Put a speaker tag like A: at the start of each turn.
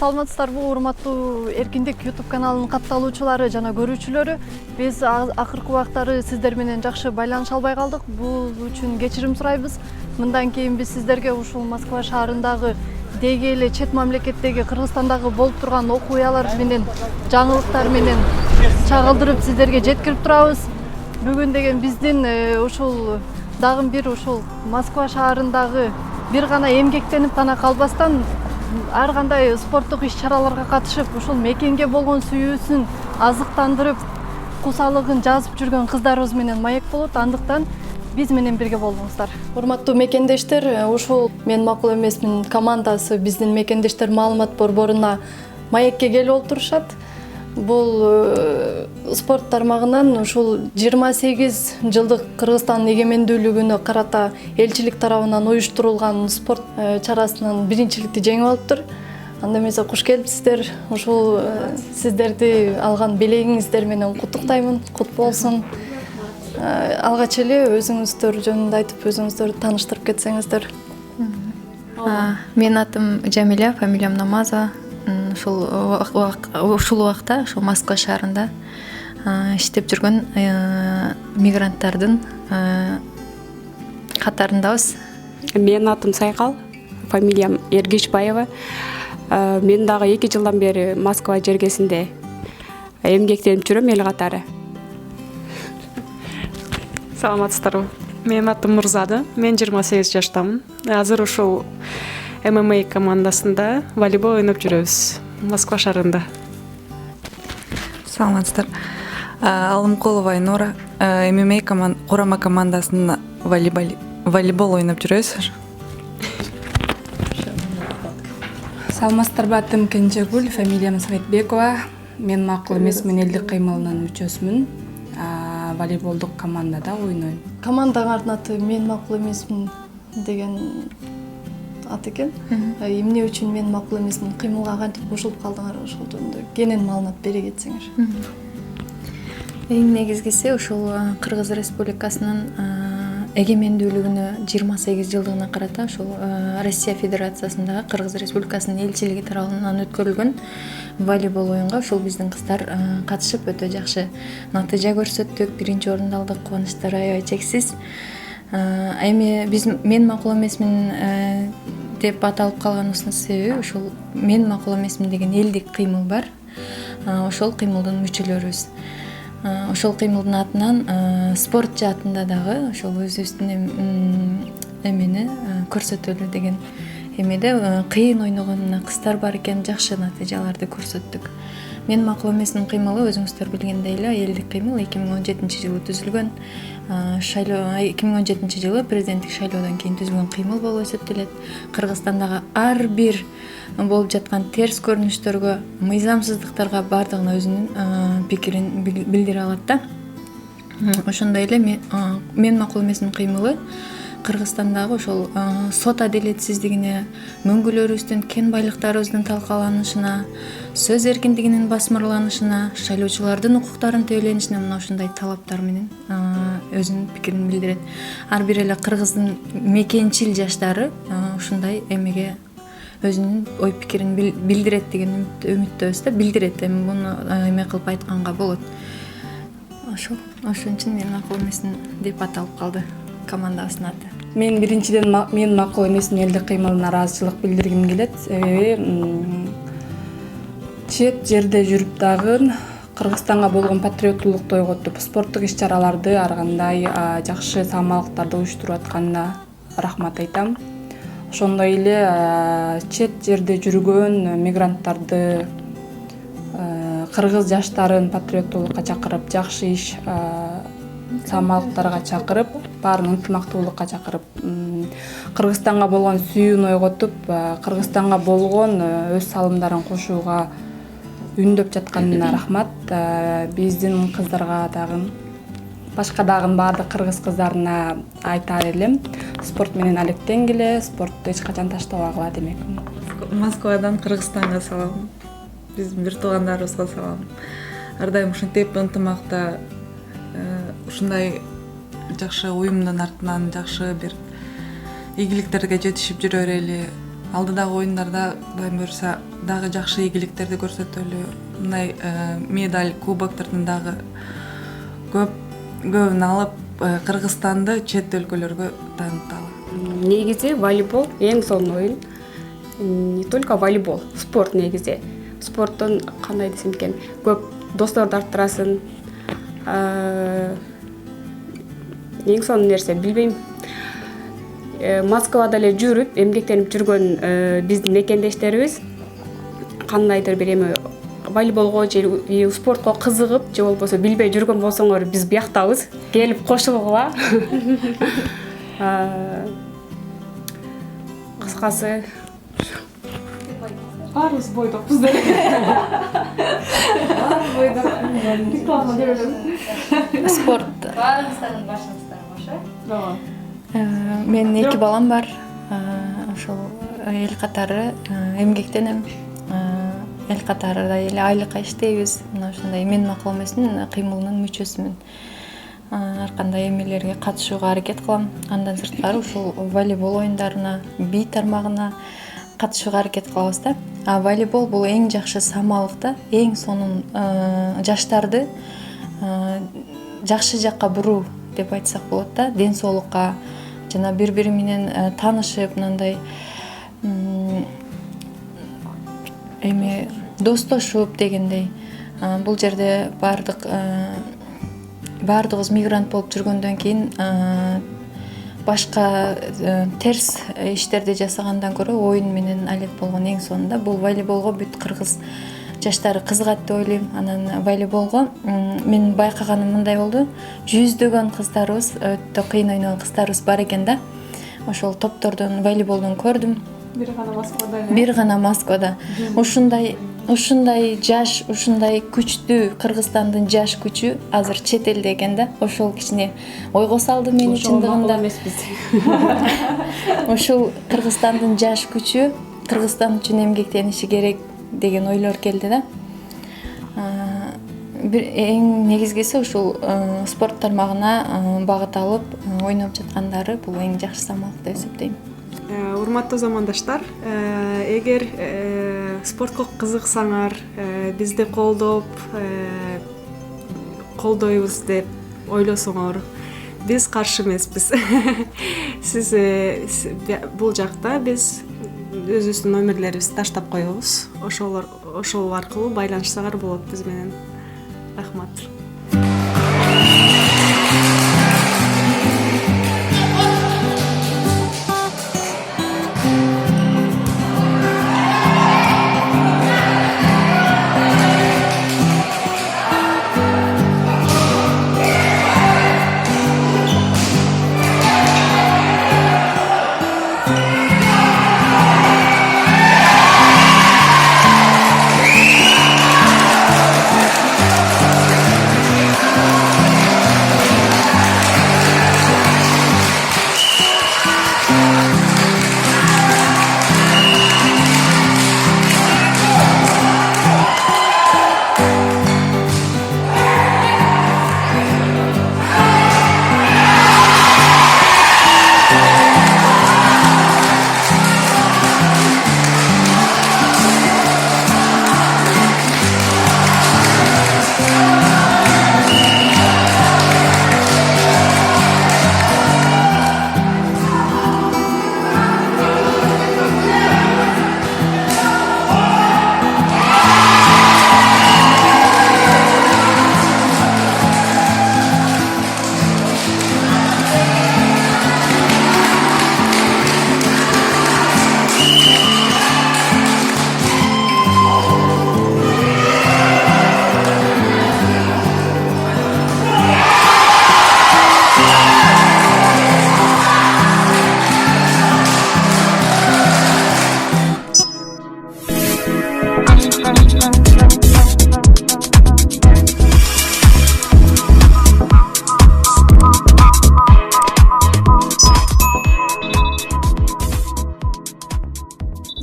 A: Саламатсыздарбы, урматтуу Эркиндик YouTube каналынын катталуучулары жана көрүүчүлөрү. Биз акыркы убактары сиздер менен жакшы байланыша албай калдык. Бул үчүн кечирим сурайбыз. Мындан кийин биз сиздерге ушул Москва шаарындагы деги эле чет мамлекеттеги Кыргызстандагы болуп турган окуялар менен, жаңылыктар менен чагылдырып сиздерге жеткирип турабыз. Бүгүн деген биздин ушул дагы бир ушул Москва шаарындагы бир гана эмгектенип гана калбастан ар кандай спорттук иш-чараларга катышып, ушул мекенге болгон сүйүүсүн азыктандырып, кусалыгын жазып жүргөн кыздарыбыз менен маек болот. Андыктан биз менен бирге болуңуздар. Урматтуу мекендештер, ушул Мен макул эмесмин командасы биздин мекендештер маалымат борборуна маекке келип олтурушат. Бул спорт тармагынан ушул 28 жылдык Кыргызстан эгемендүүлүгүнө карата элчилик тарабынан уюштурулган спорт чарасынын биринчиликти жеңип алыптыр. Анда эмесе куш келипсиздер. Ушул сиздерди алган белегиңиздер менен куттуктаймын. Кут болсун. Алгач эле өзүңүздөр жөнүндө айтып, өзүңүздөрдү тааныштырып кетсеңиздер.
B: Менин атым Жамиля, фамилиям Намазова. Ушул убакта ошо Москва шаарында иштеп жүргөн мигранттардын катарындабыз.
C: Менин атым Сайкал, фамилиям Эргишбаева. Мен дагы 2 жылдан бери Москва жергесинде эмгектенип жүрөм эл катары.
D: Саламатсыздарбы. Менин атым Мурзада. Мен 28 жаштамын. Азыр ушул ММА командасында волейбол ойноп жүрөбүз Москва шаарында.
E: Саламатсыздар. Алымкулова Айнура, ММА курама командасында волейбол ойноп жүрөбүз.
F: Саламатсыздарбы, атым Кенжегүл, фамилиям Саветбекова. Мен макул эмесмин элдик кыймылынын мүчөсүмүн. Волейболдук командада ойнойм.
A: Командаңардын аты Мен макул эмесмин деген ат экен. Эмне үчүн мен макул эмесмин кыймылга кантип кошулуп калдыңар, ошол жөнүндө кенен маалымат бере кетсеңер.
B: Эң негизгиси ушул Кыргыз Республикасынын эгемендүүлүгүнө 28 жылдыгына карата ушул Россия Федерациясындагы Кыргыз Республикасынын элчилиги тарабынан өткөрүлгөн волейбол оюнга ушул биздин кыздар катышып өтө жакшы натыйжа көрсөттүк. Биринчи орунду алдык, кубанычтар аябай чексиз. Эми биз Мен макул эмесмин деп аталып калганыбыздын себеби ушул Мен макул эмесмин деген элдик кыймыл бар. Ошол кыймылдын мүчөлөрүбүз. Ошол кыймылдын атынан спорт жаатында дагы ошол өзүбүздүн эмени көрсөтөлү деген эмеде кыйын ойногон кыздар бар экен, жакшы натыйжаларды көрсөттүк. Мен макул эмесмин кыймылы өзүңүздөр билгендей эле элдик кыймыл 2017 жылы түзүлгөн. 2017 жылы президенттик шайлоодон кийин түзүлгөн кыймыл болуп эсептелет. Кыргызстандагы ар бир болуп жаткан терс көрүнүштөргө, мыйзамсыздыктарга бардыгына өзүнүн пикирин билдире алат да. Ошондой эле Мен макул эмесмин кыймылы Кыргызстандагы ошол сот адилетсиздигине, мөңгүлөрүбүздүн, кен байлыктарыбыздын талкаланышына, сөз эркиндигинин басмырланышына, шайлоочулардын укуктарынын тебеленишине мына ушундай талаптар менен өзүнүн пикирин билдирет. Ар бир эле кыргыздын мекенчил жаштары ушундай эмеге өзүнүн ой пикирин билдирет деген үмүттөбүз да, билдирет. Эми муну эме кылып айтканга болот. Ошол үчүн Мен макул эмесмин деп аталып калды командабыздын аты.
F: Мен биринчиден Мен макул эмесмин элдик кыймылына ыраазычылык билдиргим келет. Себеби чет жерде жүрүп дагы Кыргызстанга болгон патриоттуулукту ойготуп, спорттук иш-чараларды ар кандай жакшы саамалыктарды уюштуруп атканына рахмат айтам. Ошондой эле чет жерде жүргөн мигранттарды, кыргыз жаштарын патриоттуулукка чакырып, жакшы иш саамалыктарга чакырып, баарын ынтымактуулукка чакырып, Кыргызстанга болгон сүйүүнү ойготуп, Кыргызстанга болгон өз салымдарын кошууга үндөп жатканына рахмат. Биздин кыздарга дагы, башка дагы баардык кыргыз кыздарына айтар элем, спорт менен алектенгиле, спортту эч качан таштабагыла демекмин.
E: Москвадан Кыргызстанга салам. Биздин бир туугандарыбызга салам. Ар дайым ушинтип ынтымакта, ушундай жакшы уюмдун артынан жакшы бир ийгиликтерге жетишип жүрө берели. алдыдагы оюндарда Кудайым буйруса дагы жакшы ийгиликтерди көрсөтөлү, мындай медаль, кубоктордун дагы көбүн алып Кыргызстанды чет өлкөлөргө тааныталы.
C: Негизи волейбол эң сонун оюн. Не только волейбол, спорт негизи. Спорттон кандай десем экен, көп досторду арттырасың. Эң сонун нерсе, билбейм. Москвада эле жүрүп, эмгектенип жүргөн биздин мекендештерибиз кандайдыр бир эме волейболго же спортко кызыгып, же болбосо билбей жүргөн болсоңор, биз бияктабыз. Келип кошулгула. Кыскасы баарыбыз бойдокпуз деп.
B: Спорт. Менин 2 балам бар. Ошол эл катары эмгектенем. Эл катарында эле айлыкка иштейбиз. Мына ушундай Мен макул эмесмин кыймылынын мүчөсүмүн. Ар кандай эмелерге катышууга аракет кылам. Андан сырткары ушул волейбол оюндарына, би тармагына катышууга аракет кылабыз да. Волейбол бул эң жакшы самалык да, эң сонун жаштарды жакшы жакка буруу деп айтсак болот да. Ден соолукка жана бири-бири менен таанышып, мындай эме достошуп дегендей. Бул жерде баардыгыбыз мигрант болуп жүргөндөн кийин башка терс иштерди жасагандан көрө оюн менен алек болгон эң сонунда бул волейболго бүт кыргыз жаштары кызыгат деп ойлойм. Анан волейболго мен байкаганым мындай болду. Жүздөгөн кыздарыбыз, өтө кыйын ойногон кыздарыбыз бар экен да. Ошол топтордон волейболдон көрдүм. Бир гана Москвада. Ушундай жаш, ушундай күчтүү Кыргызстандын жаш күчү азыр чет элде экен да. Ошол кичине ойго салды мени чындыгында. Ошол Кыргызстандын жаш күчү Кыргызстан үчүн эмгектениши керек деген ойлор келди да. Бир эң негизгиси ушул спорт тармагына багыт алып ойноп жаткандары бул эң жакшы самалык деп эсептейм.
D: Урматтуу замандаштар, эгер спортко кызыксаңар, бизди колдойбуз деп ойлосоңор, биз каршы эмеспиз. Сиз бул жакта биз өзүбүздүн номерлерибизди таштап коебуз. Ошол аркылуу байланышсаңар болот биз менен. Рахмат.